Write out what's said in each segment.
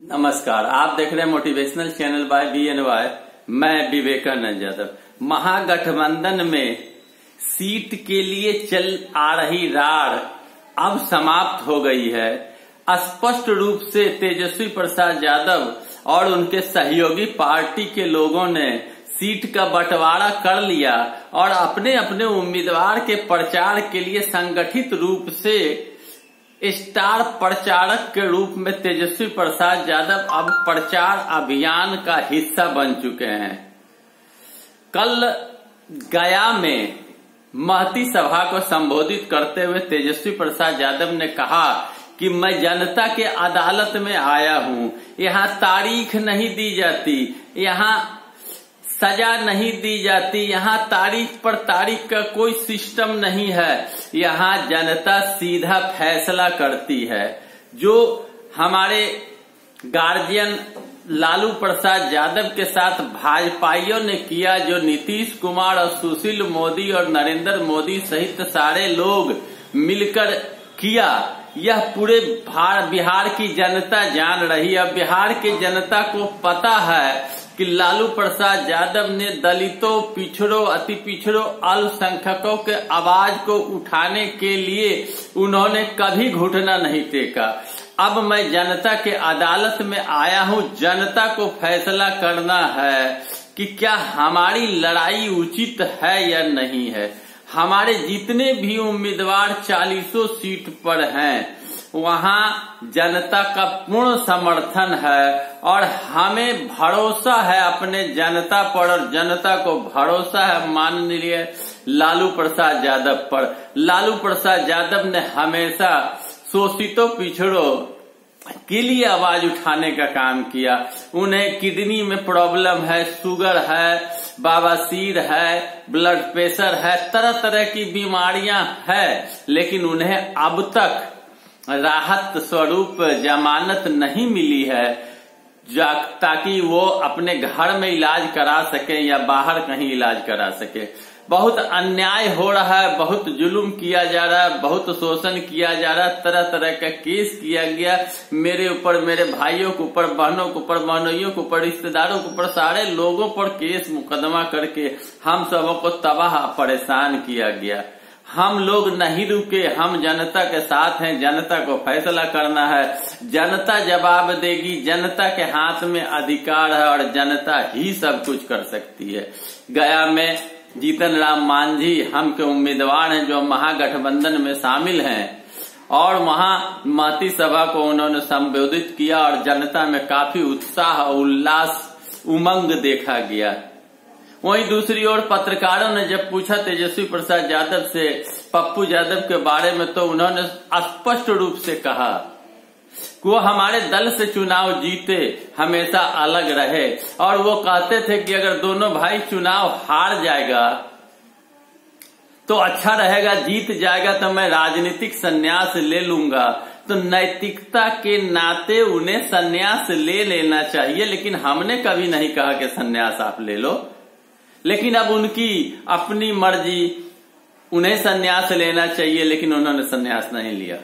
नमस्कार, आप देख रहे हैं मोटिवेशनल चैनल बाय BNY। मैं विवेकानंद यादव। महागठबंधन में सीट के लिए चल आ रही रार अब समाप्त हो गई है। स्पष्ट रूप से तेजस्वी प्रसाद यादव और उनके सहयोगी पार्टी के लोगों ने सीट का बंटवारा कर लिया और अपने अपने उम्मीदवार के प्रचार के लिए संगठित रूप से स्टार प्रचारक के रूप में तेजस्वी प्रसाद यादव अब प्रचार अभियान का हिस्सा बन चुके हैं। कल गया में महती सभा को संबोधित करते हुए तेजस्वी प्रसाद यादव ने कहा कि मैं जनता के अदालत में आया हूं। यहाँ तारीख नहीं दी जाती, यहाँ सजा नहीं दी जाती, यहाँ तारीख पर तारीख का कोई सिस्टम नहीं है। यहाँ जनता सीधा फैसला करती है। जो हमारे गार्जियन लालू प्रसाद यादव के साथ भाजपाइयों ने किया, जो नीतीश कुमार और सुशील मोदी और नरेंद्र मोदी सहित सारे लोग मिलकर किया, यह पूरे बिहार की जनता जान रही है। बिहार की जनता को पता है कि लालू प्रसाद यादव ने दलितों, पिछड़ों, अति पिछड़ों, अल्पसंख्यकों के आवाज को उठाने के लिए उन्होंने कभी घुटना नहीं टेका। अब मैं जनता के अदालत में आया हूं। जनता को फैसला करना है कि क्या हमारी लड़ाई उचित है या नहीं है। हमारे जितने भी उम्मीदवार 40 सीट पर हैं, वहां जनता का पूर्ण समर्थन है और हमें भरोसा है अपने जनता पर और जनता को भरोसा है माननीय लालू प्रसाद यादव पर। लालू प्रसाद यादव ने हमेशा शोषितों, पिछड़ों के लिए आवाज उठाने का काम किया। उन्हें किडनी में प्रॉब्लम है, शुगर है, बवासीर है, ब्लड प्रेशर है, तरह तरह की बीमारियां हैं, लेकिन उन्हें अब तक राहत स्वरूप जमानत नहीं मिली है ताकि वो अपने घर में इलाज करा सके या बाहर कहीं इलाज करा सके। बहुत अन्याय हो रहा है, बहुत जुल्म किया जा रहा है, बहुत शोषण किया जा रहा है, तरह तरह का केस किया गया मेरे ऊपर, मेरे भाइयों के ऊपर, बहनों के ऊपर, बहनोइयों के ऊपर, रिश्तेदारों के ऊपर, सारे लोगों पर केस मुकदमा करके हम सबों को तबाह परेशान किया गया। हम लोग नहीं रुके, हम जनता के साथ हैं। जनता को फैसला करना है, जनता जवाब देगी। जनता के हाथ में अधिकार है और जनता ही सब कुछ कर सकती है। गया में जीतन राम मांझी हम के उम्मीदवार हैं जो महागठबंधन में शामिल हैं और वहां महती सभा को उन्होंने संबोधित किया और जनता में काफी उत्साह, उल्लास, उमंग देखा गया। वहीं दूसरी ओर पत्रकारों ने जब पूछा तेजस्वी प्रसाद यादव से पप्पू यादव के बारे में, तो उन्होंने स्पष्ट रूप से कहा कि वो हमारे दल से चुनाव जीते, हमेशा अलग रहे। और वो कहते थे कि अगर दोनों भाई चुनाव हार जाएगा तो अच्छा रहेगा, जीत जाएगा तो मैं राजनीतिक संन्यास ले लूंगा। तो नैतिकता के नाते उन्हें संन्यास ले लेना चाहिए, लेकिन हमने कभी नहीं कहा कि संन्यास आप ले लो। लेकिन अब उनकी अपनी मर्जी, उन्हें संन्यास लेना चाहिए, लेकिन उन्होंने संन्यास नहीं लिया।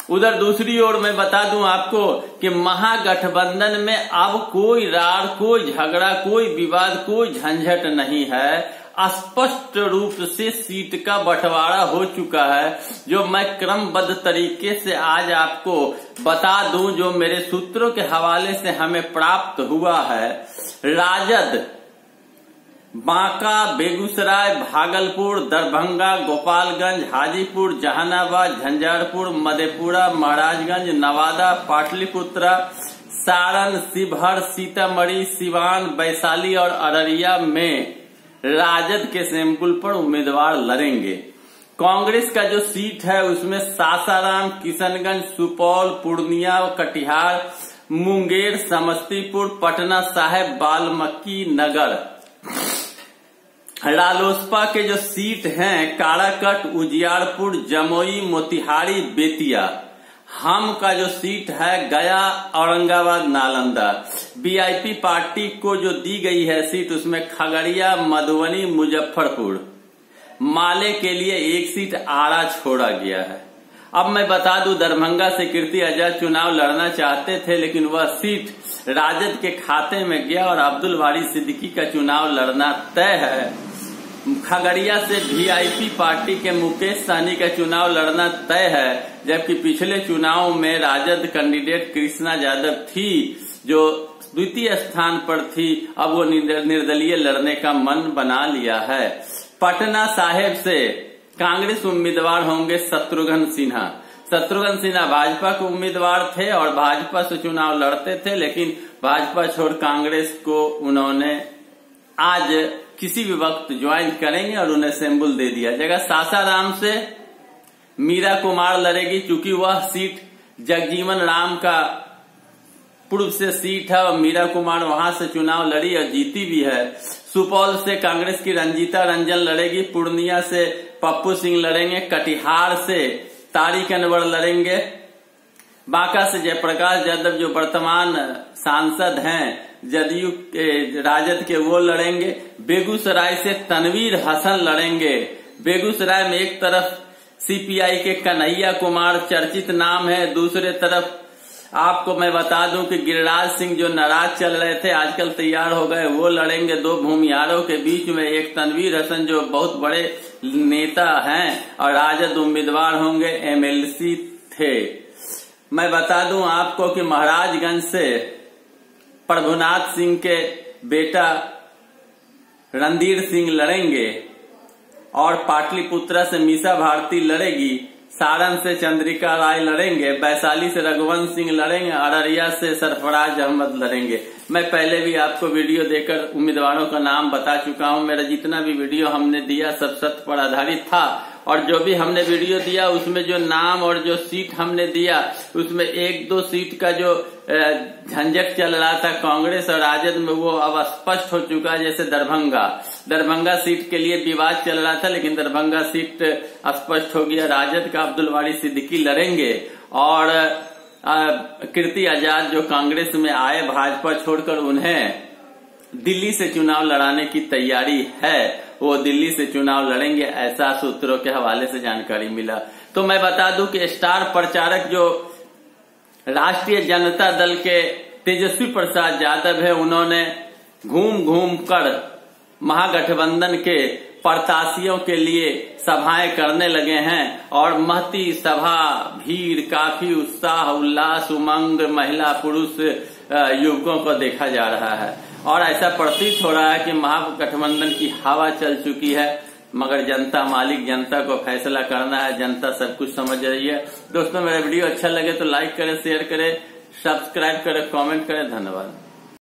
उधर दूसरी ओर मैं बता दूं आपको कि महागठबंधन में अब कोई रार, कोई झगड़ा, कोई विवाद, कोई झंझट नहीं है। स्पष्ट रूप से सीट का बंटवारा हो चुका है, जो मैं क्रमबद्ध तरीके से आज आपको बता दूं, जो मेरे सूत्रों के हवाले से हमें प्राप्त हुआ है। राजद बांका, बेगूसराय, भागलपुर, दरभंगा, गोपालगंज, हाजीपुर, जहानाबाद, झंझारपुर, मधेपुरा, महाराजगंज, नवादा, पाटलिपुत्रा, सारण, शिवहर, सीतामढ़ी, सिवान, वैशाली और अररिया में राजद के सैंपल पर उम्मीदवार लड़ेंगे। कांग्रेस का जो सीट है उसमें सासाराम, किशनगंज, सुपौल, पूर्णिया, कटिहार, मुंगेर, समस्तीपुर, पटना साहिब, वाल्मीकि नगर। रालोसपा के जो सीट हैं काराकट, उजियारपुर, जमुई, मोतिहारी, बेतिया। हम का जो सीट है गया, औरंगाबाद, नालंदा। वीआईपी पार्टी को जो दी गई है सीट, उसमें खगड़िया, मधुबनी, मुजफ्फरपुर। माले के लिए एक सीट आरा छोड़ा गया है। अब मैं बता दूं, दरभंगा से कीर्ति आजाद चुनाव लड़ना चाहते थे, लेकिन वह सीट राजद के खाते में गया और अब्दुल बारी सिद्दीकी का चुनाव लड़ना तय है। खगड़िया से वीआईपी पार्टी के मुकेश सहनी का चुनाव लड़ना तय है, जबकि पिछले चुनाव में राजद कैंडिडेट कृष्णा यादव थी जो द्वितीय स्थान पर थी। अब वो निर्दलीय लड़ने का मन बना लिया है। पटना साहिब से कांग्रेस उम्मीदवार होंगे शत्रुघ्न सिन्हा। शत्रुघ्न सिन्हा भाजपा के उम्मीदवार थे और भाजपा से चुनाव लड़ते थे, लेकिन भाजपा छोड़ कांग्रेस को उन्होंने आज किसी भी वक्त ज्वाइन करेंगे और उन्हें सिंबल दे दिया जाएगा। सासाराम से मीरा कुमार लड़ेगी, चूंकि वह सीट जगजीवन राम का पूर्व से सीट है और मीरा कुमार वहां से चुनाव लड़ी और जीती भी है। सुपौल से कांग्रेस की रंजीता रंजन लड़ेगी। पूर्णिया से पप्पू सिंह लड़ेंगे। कटिहार से तारिक अनवर लड़ेंगे। बांका से जयप्रकाश यादव जो वर्तमान सांसद हैं जदयू के राजद के, वो लड़ेंगे। बेगूसराय से तनवीर हसन लड़ेंगे। बेगूसराय में एक तरफ सीपीआई के कन्हैया कुमार चर्चित नाम है, दूसरे तरफ आपको मैं बता दूं कि गिरिराज सिंह जो नाराज चल रहे थे आजकल तैयार हो गए, वो लड़ेंगे। दो भूमिहारों के बीच में एक तनवीर हसन जो बहुत बड़े नेता हैं और राजद उम्मीदवार होंगे, एमएलसी थे। मैं बता दूं आपको कि महाराजगंज से प्रभुनाथ सिंह के बेटा रणधीर सिंह लड़ेंगे और पाटलिपुत्रा से मीसा भारती लड़ेगी। सारण से चंद्रिका राय लड़ेंगे। वैशाली से रघुवंश सिंह लड़ेंगे। अररिया से सरफराज अहमद लड़ेंगे। मैं पहले भी आपको वीडियो देकर उम्मीदवारों का नाम बता चुका हूं। मेरा जितना भी वीडियो हमने दिया सब सत्य पर आधारित था और जो भी हमने वीडियो दिया उसमें जो नाम और जो सीट हमने दिया उसमें एक दो सीट का जो झंझट चल रहा था कांग्रेस और राजद में, वो अब स्पष्ट हो चुका है। जैसे दरभंगा सीट के लिए विवाद चल रहा था, लेकिन दरभंगा सीट स्पष्ट हो गया। राजद का अब्दुल बारी सिद्दीकी लड़ेंगे और कीर्ति आजाद जो कांग्रेस में आए भाजपा छोड़कर, उन्हें दिल्ली से चुनाव लड़ाने की तैयारी है, वो दिल्ली से चुनाव लड़ेंगे, ऐसा सूत्रों के हवाले से जानकारी मिला। तो मैं बता दूं कि स्टार प्रचारक जो राष्ट्रीय जनता दल के तेजस्वी प्रसाद यादव है, उन्होंने घूम कर महागठबंधन के प्रत्याशियों के लिए सभाएं करने लगे हैं और महती सभा भीड़, काफी उत्साह उल्लास उमंग महिला पुरुष युवकों को देखा जा रहा है और ऐसा प्रतीत हो रहा है कि महागठबंधन की हवा चल चुकी है। मगर जनता मालिक, जनता को फैसला करना है, जनता सब कुछ समझ रही है। दोस्तों, मेरा वीडियो अच्छा लगे तो लाइक करें, शेयर करें, सब्सक्राइब करें, कमेंट करें। धन्यवाद।